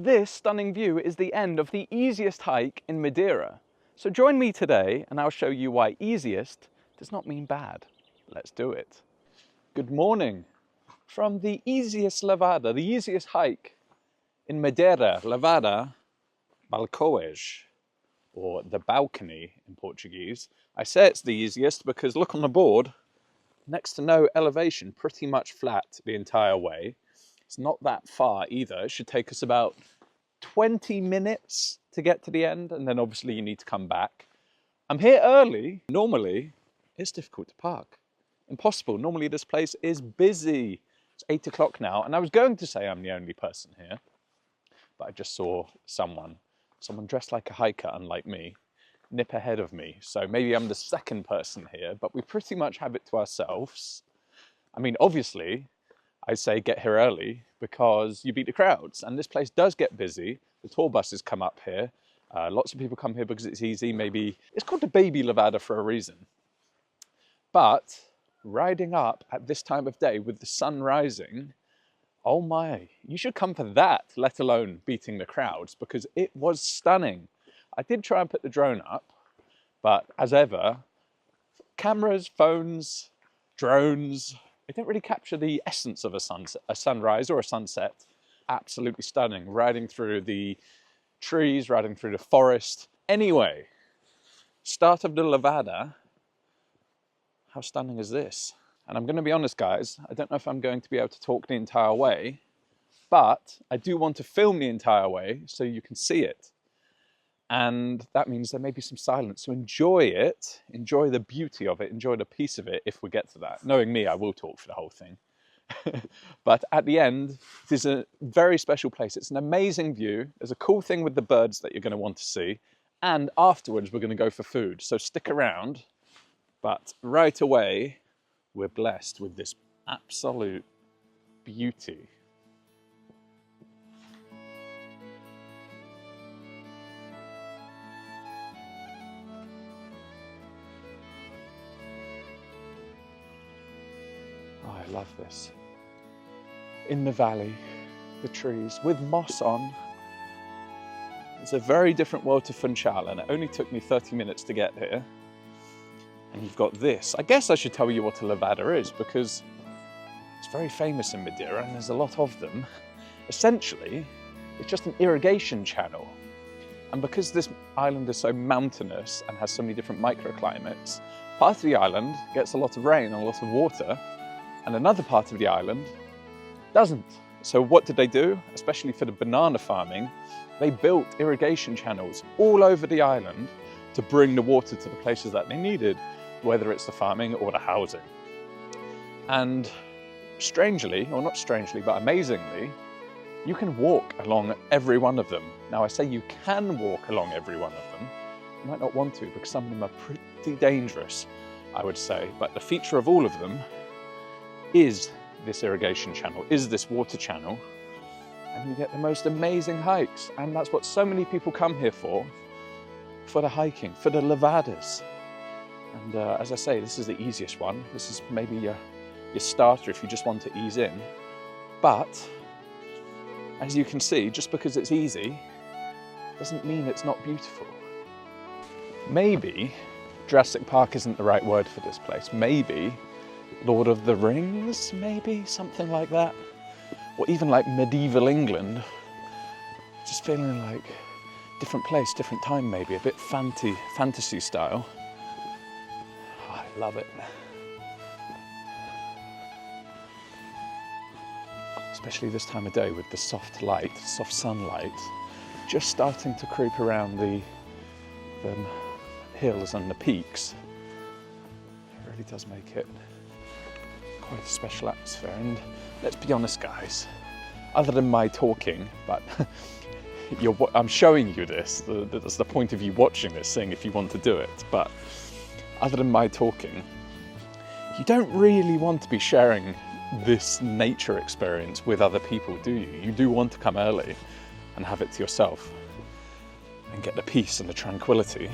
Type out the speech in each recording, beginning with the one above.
this stunning view is the end of the easiest hike in Madeira. So join me today and I'll show you why easiest does not mean bad. Let's do it. Good morning from the easiest Levada, the easiest hike in Madeira, Levada Balcões, or the balcony in Portuguese. I say it's the easiest because look on the board, next to no elevation, pretty much flat the entire way. It's not that far either. It should take us about 20 minutes to get to the end, and then obviously you need to come back. I'm here early. Normally, it's difficult to park. Impossible. Normally this place is busy. It's 8 o'clock now, and I was going to say I'm the only person here, but I just saw someone dressed like a hiker, unlike me, nip ahead of me. So maybe I'm the second person here, but we pretty much have it to ourselves. I mean, obviously, I say get here early because you beat the crowds, and this place does get busy. The tour buses come up here. Lots of people come here because it's easy. Maybe it's called the baby Levada for a reason. But riding up at this time of day with the sun rising, oh my, you should come for that, let alone beating the crowds, because it was stunning. I did try and put the drone up, but as ever, cameras, phones, drones, they don't really capture the essence of a sunrise or a sunset. Absolutely stunning, riding through the trees, riding through the forest. Anyway, start of the Levada. How stunning is this? And I'm going to be honest, guys, I don't know if I'm going to be able to talk the entire way, but I do want to film the entire way so you can see it. And that means there may be some silence. So enjoy it, enjoy the beauty of it, enjoy the peace of it if we get to that. Knowing me, I will talk for the whole thing. But at the end, it is a very special place. It's an amazing view. There's a cool thing with the birds that you're going to want to see. And afterwards, we're going to go for food. So stick around. But right away, we're blessed with this absolute beauty. Oh, I love this. In the valley, the trees with moss on. It's a very different world to Funchal, and it only took me 30 minutes to get here. And you've got this. I guess I should tell you what a Levada is, because it's very famous in Madeira and there's a lot of them. Essentially, it's just an irrigation channel. And because this island is so mountainous and has so many different microclimates, part of the island gets a lot of rain and a lot of water, and another part of the island doesn't. So what did they do? Especially for the banana farming, they built irrigation channels all over the island to bring the water to the places that they needed, whether it's the farming or the housing. And strangely, or not strangely, but amazingly, you can walk along every one of them. Now I say you can walk along every one of them. You might not want to because some of them are pretty dangerous, I would say. But the feature of all of them is this irrigation channel, is this water channel. And you get the most amazing hikes. And that's what so many people come here for the hiking, for the Levadas. And as I say, this is the easiest one. This is maybe your starter if you just want to ease in. But as you can see, just because it's easy doesn't mean it's not beautiful. Maybe Jurassic Park isn't the right word for this place. Maybe Lord of the Rings, maybe something like that. Or even like medieval England. Just feeling like different place, different time maybe, a bit fantasy style. Oh, I love it. Especially this time of day with the soft light, soft sunlight, just starting to creep around the hills and the peaks. It really does make it quite a special atmosphere. And let's be honest, guys, other than my talking, but I'm showing you this, that's the point of you watching this, seeing if you want to do it, but other than my talking, you don't really want to be sharing this nature experience with other people, do you? You do want to come early and have it to yourself and get the peace and the tranquility.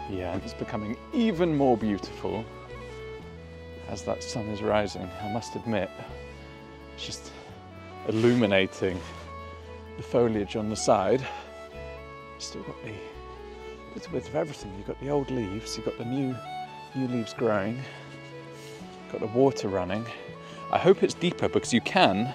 Yeah, and it's becoming even more beautiful as that sun is rising. I must admit, it's just illuminating the foliage on the side. Still got the little bit of everything. You've got the old leaves, you've got the new leaves growing, got the water running. I hope it's deeper because you can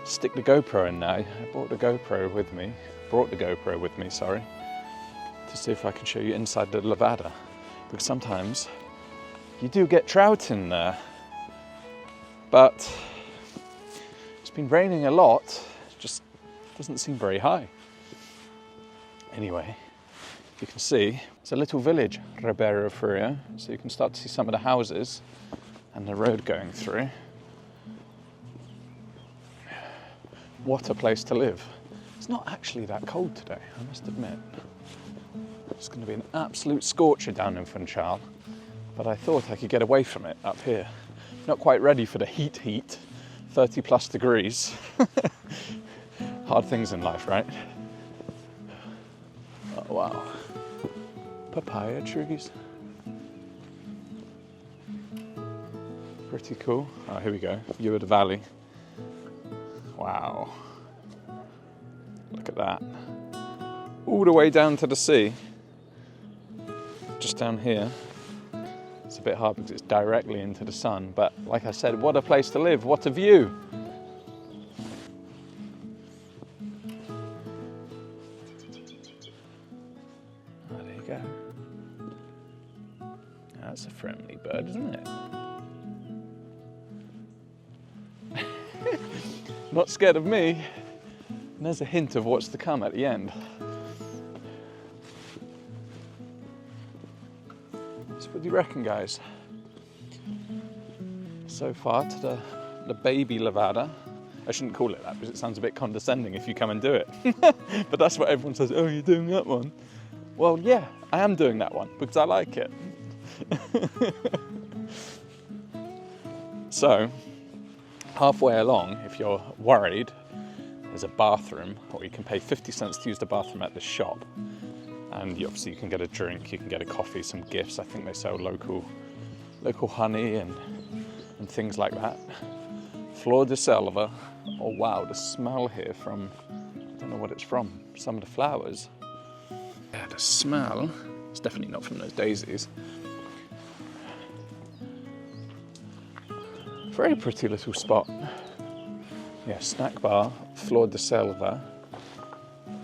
stick the GoPro in now. I brought the GoPro with me, sorry, to see if I can show you inside the Levada, because sometimes you do get trout in there, but it's been raining a lot, it just doesn't seem very high. Anyway, you can see it's a little village, Ribeiro Frio, so you can start to see some of the houses and the road going through. What a place to live. It's not actually that cold today, I must admit. It's going to be an absolute scorcher down in Funchal, but I thought I could get away from it up here. Not quite ready for the heat, 30 plus degrees. Hard things in life, right? Oh, wow. Papaya trees. Pretty cool. Oh, here we go. View of the valley. Wow. Look at that. All the way down to the sea. Just down here. It's a bit hard because it's directly into the sun, but like I said, what a place to live, what a view. Oh, there you go. That's a friendly bird, isn't it? Not scared of me. And there's a hint of what's to come at the end. So what do you reckon, guys? So far to the baby Levada. I shouldn't call it that because it sounds a bit condescending if you come and do it. But that's what everyone says, oh, you're doing that one. Well, yeah, I am doing that one because I like it. So, halfway along, if you're worried, there's a bathroom, or you can pay 50 cents to use the bathroom at the shop. And obviously you can get a drink, you can get a coffee, some gifts. I think they sell local honey and things like that. Flor de Selva. Oh wow, the smell here from, I don't know what it's from, some of the flowers. Yeah, the smell, it's definitely not from those daisies. Very pretty little spot. Yeah, snack bar, Flor de Selva.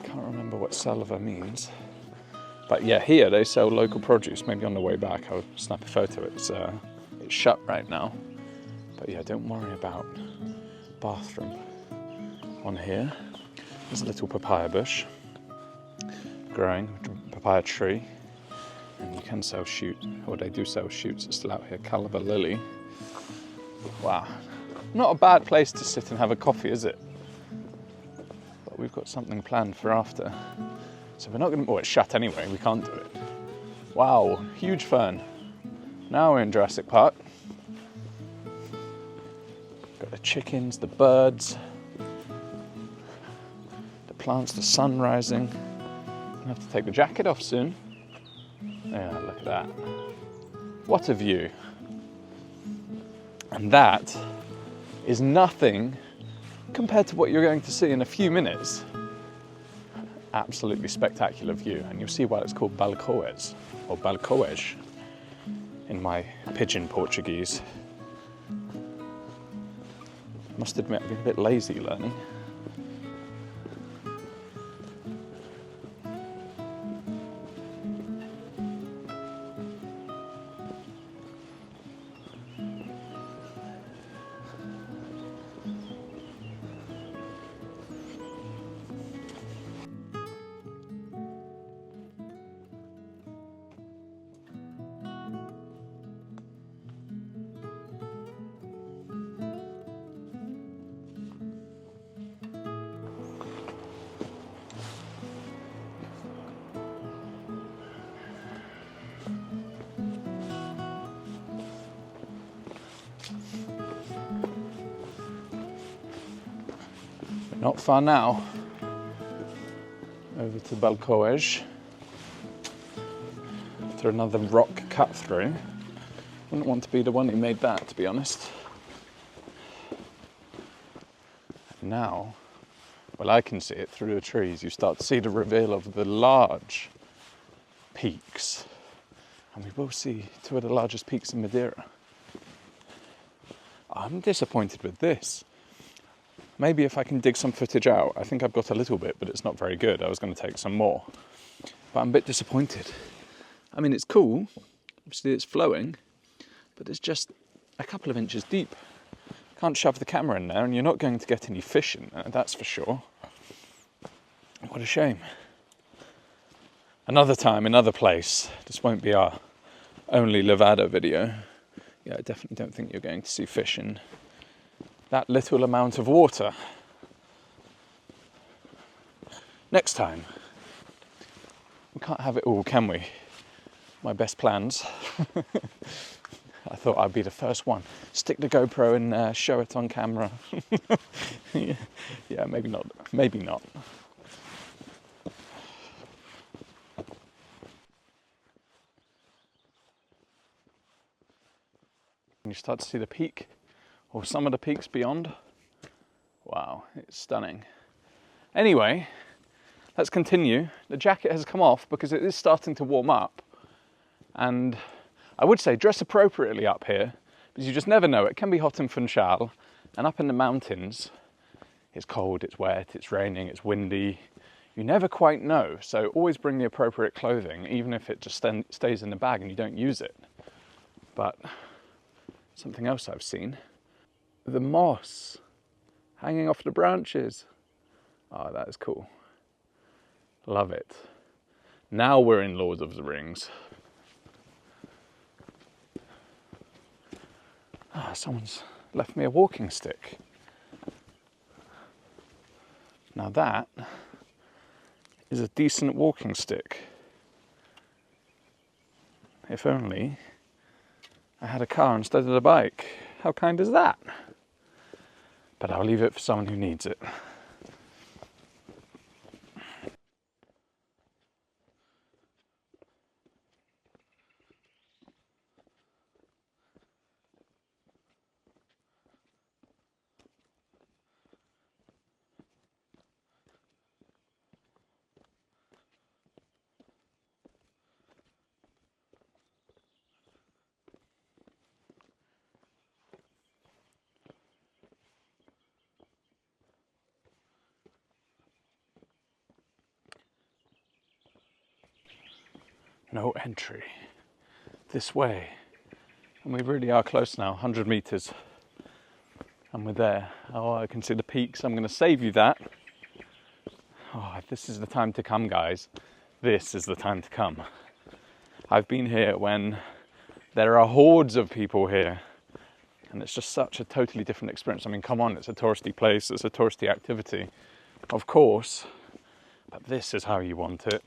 Can't remember what Selva means. But yeah, here they sell local produce. Maybe on the way back I'll snap a photo. It's shut right now. But yeah, don't worry about bathroom on here. There's a little papaya bush growing, papaya tree. And you can sell shoots, or they do sell shoots. It's still out here, Calabar lily. Wow, not a bad place to sit and have a coffee, is it? But we've got something planned for after. So we're not going to, well, it's shut anyway, we can't do it. Wow, huge fern. Now we're in Jurassic Park. Got the chickens, the birds, the plants, the sun rising. I have to take the jacket off soon. Yeah, look at that. What a view. And that is nothing compared to what you're going to see in a few minutes. Absolutely spectacular view, and you'll see why it's called balcoes, or balcoes, in my pidgin Portuguese. I must admit, I've been a bit lazy learning. Not far now. Over to Balcoes. after another rock cut through. Wouldn't want to be the one who made that, to be honest. Now, well, I can see it through the trees. You start to see the reveal of the large peaks. And we will see two of the largest peaks in Madeira. I'm disappointed with this. Maybe if I can dig some footage out. I think I've got a little bit, but it's not very good. I was going to take some more. But I'm a bit disappointed. I mean, it's cool. Obviously, it's flowing. But it's just a couple of inches deep. Can't shove the camera in there, and you're not going to get any fish in there, that's for sure. What a shame. Another time, another place. This won't be our only Levada video. Yeah, I definitely don't think you're going to see fish in that little amount of water. Next time. We can't have it all, can we? My best plans. I thought I'd be the first one. Stick the GoPro and show it on camera. Yeah, maybe not. Maybe not. And you start to see the peak, or some of the peaks beyond. Wow, it's stunning. Anyway, let's continue. The jacket has come off because it is starting to warm up. And I would say dress appropriately up here, because you just never know. It can be hot in Funchal, and up in the mountains, it's cold, it's wet, it's raining, it's windy. You never quite know, so always bring the appropriate clothing, even if it just stays in the bag and you don't use it. But something else I've seen, the moss hanging off the branches. Oh, that is cool. Love it. Now we're in Lord of the Rings. Ah, someone's left me a walking stick. Now that is a decent walking stick. If only I had a car instead of a bike. How kind is that? But I'll leave it for someone who needs it. No entry. This way. And we really are close now, 100 meters. And we're there. Oh, I can see the peaks. I'm going to save you that. Oh, this is the time to come, guys. This is the time to come. I've been here when there are hordes of people here. And it's just such a totally different experience. I mean, come on, it's a touristy place. It's a touristy activity. Of course. But this is how you want it.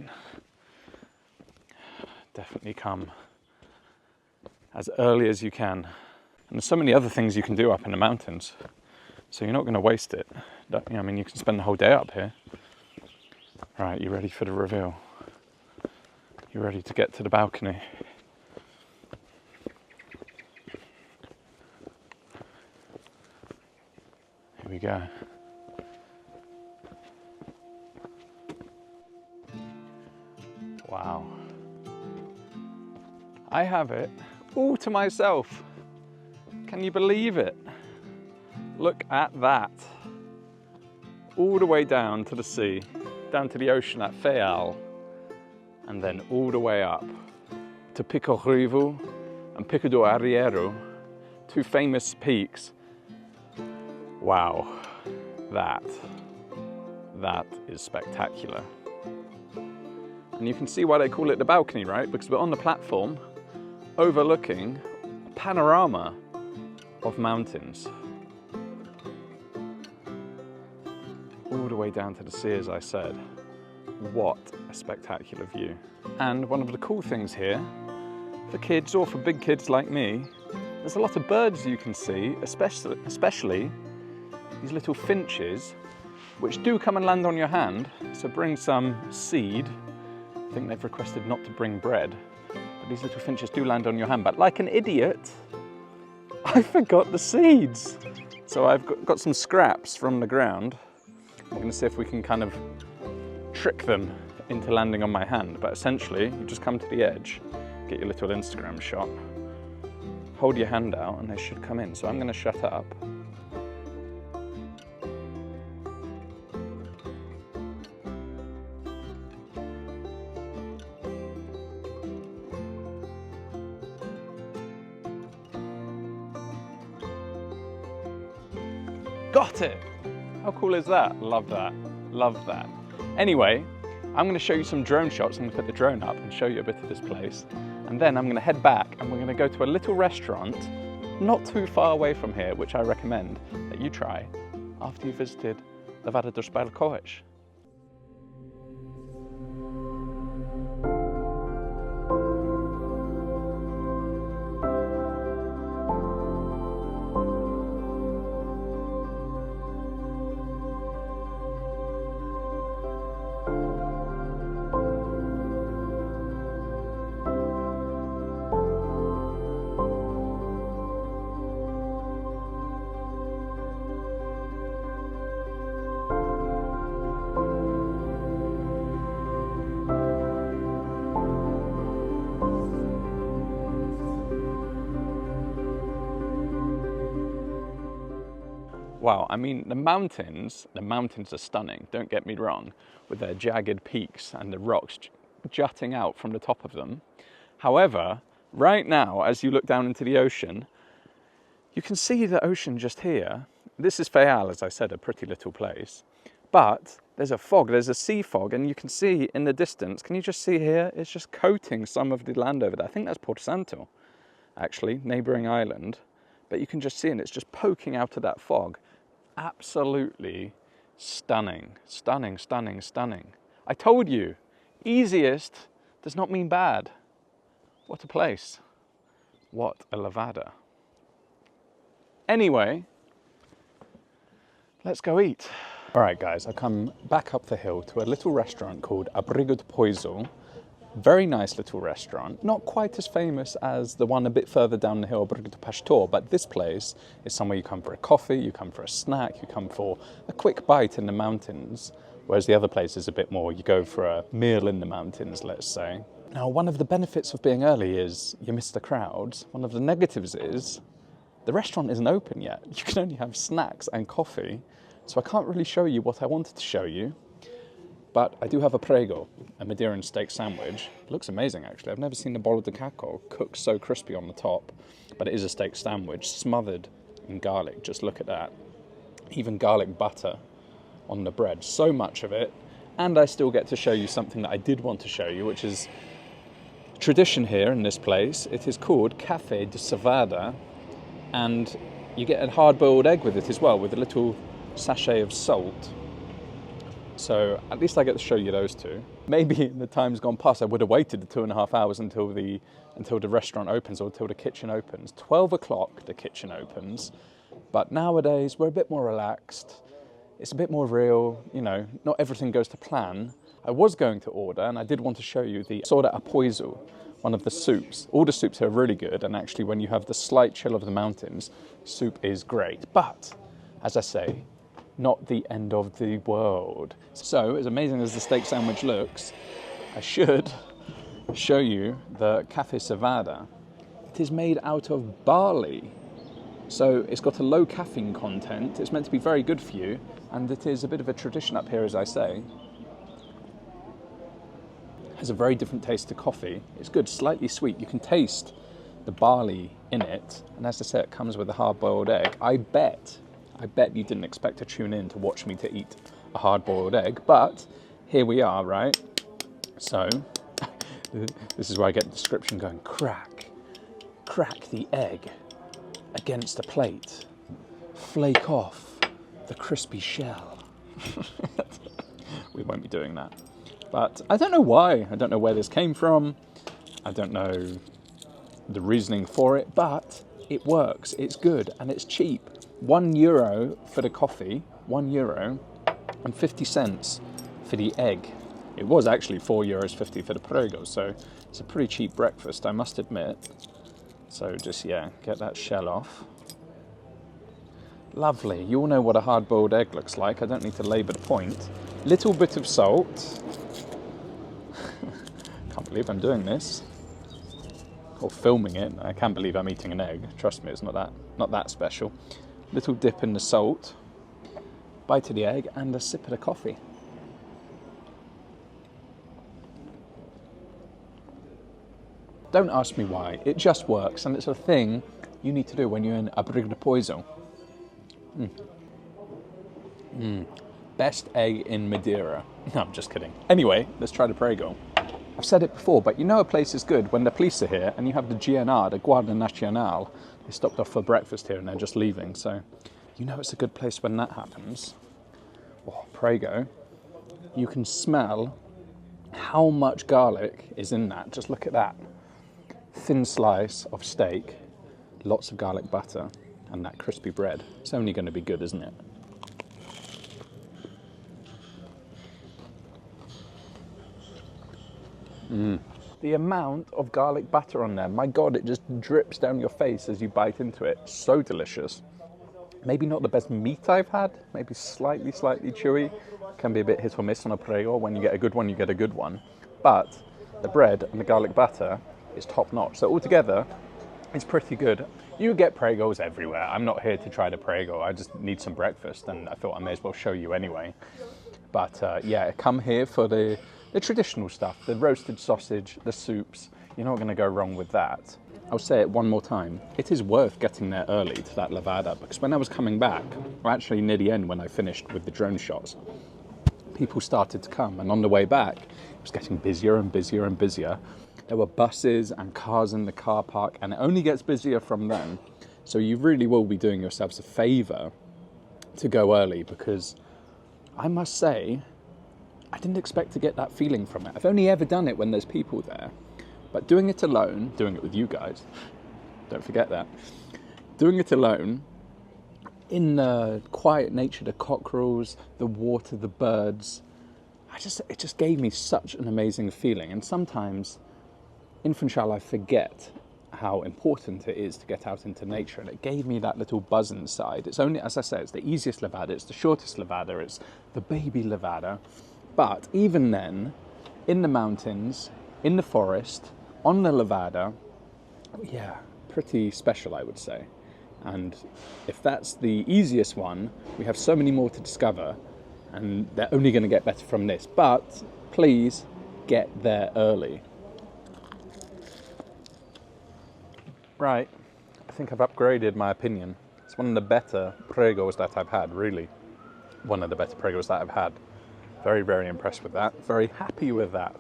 Definitely come as early as you can. And there's so many other things you can do up in the mountains, so you're not going to waste it. I mean, you can spend the whole day up here. Right, you ready for the reveal? You ready to get to the balcony? Here we go. Wow. I have it all to myself. Can you believe it? Look at that. All the way down to the sea, down to the ocean at Faial, and then all the way up to Pico Ruivo and Pico do Arriero, two famous peaks. Wow, that is spectacular. And you can see why they call it the balcony, right? Because we're on the platform overlooking a panorama of mountains. All the way down to the sea, as I said. What a spectacular view. And one of the cool things here, for kids or for big kids like me, there's a lot of birds you can see, especially these little finches, which do come and land on your hand. So bring some seed. I think they've requested not to bring bread. But But these little finches do land on your hand. But like an idiot, I forgot the seeds. So I've got some scraps from the ground. We're going to see if we can kind of trick them into landing on my hand. But essentially, you just come to the edge, get your little Instagram shot, hold your hand out, and they should come in. So I'm going to shut up. Got it! How cool is that? Love that. Love that. Anyway, I'm going to show you some drone shots. I'm going to put the drone up and show you a bit of this place. And then I'm going to head back and we're going to go to a little restaurant not too far away from here, which I recommend that you try after you've visited Levadas dos Balcões. Wow, I mean, the mountains are stunning, don't get me wrong, with their jagged peaks and the rocks jutting out from the top of them. However, right now, as you look down into the ocean, you can see the ocean just here. This is Fayal, as I said, a pretty little place. But there's a fog, there's a sea fog, and you can see in the distance, can you just see here? It's just coating some of the land over there. I think that's Porto Santo, actually, neighbouring island. But you can just see, and it's just poking out of that fog. Absolutely stunning, stunning, stunning, stunning. I told you, easiest does not mean bad. What a place. What a Levada. Anyway, let's go eat. All right, guys, I come back up the hill to a little restaurant called Abrigo de Poiso. Very nice little restaurant, not quite as famous as the one a bit further down the hill, Abrigo de Pastor, but this place is somewhere you come for a coffee, you come for a snack, you come for a quick bite in the mountains, whereas the other place is a bit more, you go for a meal in the mountains, let's say. Now, one of the benefits of being early is you miss the crowds. One of the negatives is the restaurant isn't open yet. You can only have snacks and coffee, so I can't really show you what I wanted to show you. But I do have a prego, a Madeiran steak sandwich. It looks amazing, actually. I've never seen the bolo de caco cooked so crispy on the top. But it is a steak sandwich smothered in garlic. Just look at that. Even garlic butter on the bread. So much of it. And I still get to show you something that I did want to show you, which is tradition here in this place. It is called Café de Cevada. And you get a hard-boiled egg with it as well, with a little sachet of salt. So at least I get to show you those two. Maybe in the times gone past, I would have waited the 2.5 hours until the restaurant opens or until the kitchen opens. 12 o'clock the kitchen opens, but nowadays we're a bit more relaxed. It's a bit more real, you know, not everything goes to plan. I was going to order, and I did want to show you the soda a poiso, one of the soups. All the soups are really good, and actually when you have the slight chill of the mountains, soup is great. But, as I say, not the end of the world. So, as amazing as the steak sandwich looks, I should show you the Café Cevada. It is made out of barley. So it's got a low caffeine content. It's meant to be very good for you, and it is a bit of a tradition up here, as I say. It has a very different taste to coffee. It's good, slightly sweet. You can taste the barley in it, and as I say, it comes with a hard-boiled egg. I bet you didn't expect to tune in to watch me to eat a hard-boiled egg, but here we are, right? So, this is where I get the description going. Crack the egg against a plate. Flake off the crispy shell. We won't be doing that. But I don't know why. I don't know where this came from. I don't know the reasoning for it, but it works. It's good and it's cheap. €1 for the coffee, €1 and 50 cents for the egg. It was actually €4.50 for the prego, so it's a pretty cheap breakfast, I must admit. So just, yeah, get that shell off. Lovely. You all know what a hard-boiled egg looks like. I don't need to labour the point. Little bit of salt. Can't believe I'm doing this. Or filming it. I can't believe I'm eating an egg. Trust me, it's not that special. Little dip in the salt. Bite of the egg and a sip of the coffee. Don't ask me why. It just works, and it's a thing you need to do when you're in abrigo de poiso. Best egg in Madeira. No, I'm just kidding. Anyway, let's try the prego. I've said it before, but you know a place is good when the police are here and you have the GNR, the Guardia Nacional. They stopped off for breakfast here and they're just leaving, so you know it's a good place when that happens. Oh, prego. You can smell how much garlic is in that. Just look at that. Thin slice of steak, lots of garlic butter, and that crispy bread. It's only going to be good, isn't it? The amount of garlic butter on there, my God, it just drips down your face as you bite into it. So delicious. Maybe not the best meat I've had, maybe slightly chewy. Can be a bit hit or miss on a prego. When you get a good one, you get a good one. But the bread and the garlic butter is top notch. So altogether, it's pretty good. You get pregos everywhere. I'm not here to try the prego. I just need some breakfast, and I thought I may as well show you anyway. But yeah, come here for the traditional stuff, the roasted sausage, the soups. You're not going to go wrong with that. I'll say it one more time. It is worth getting there early to that Levada, because when I was coming back, or actually near the end when I finished with the drone shots, people started to come, and on the way back, it was getting busier and busier and busier. There were buses and cars in the car park, and it only gets busier from then. So you really will be doing yourselves a favour to go early, because I must say, I didn't expect to get that feeling from it. I've only ever done it when there's people there. But doing it alone, doing it with you guys, don't forget that, doing it alone, in the quiet nature, the cockerels, the water, the birds, it just gave me such an amazing feeling. And sometimes, in Funchal, I forget how important it is to get out into nature, and it gave me that little buzz inside. It's only, as I say, it's the easiest Levada, it's the shortest Levada, it's the baby Levada. But even then, in the mountains, in the forest, on the Levada, yeah, pretty special, I would say. And if that's the easiest one, we have so many more to discover, and they're only going to get better from this. But please get there early. Right, I think I've upgraded my opinion. It's one of the better pregos that I've had, really. One of the better pregos that I've had. Very, very impressed with that. Very happy with that.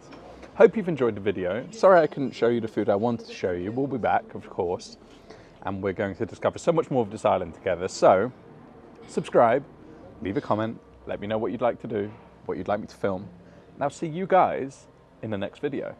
Hope you've enjoyed the video. Sorry I couldn't show you the food I wanted to show you. We'll be back, of course. And we're going to discover so much more of this island together. So, subscribe, leave a comment, let me know what you'd like to do, what you'd like me to film. And I'll see you guys in the next video.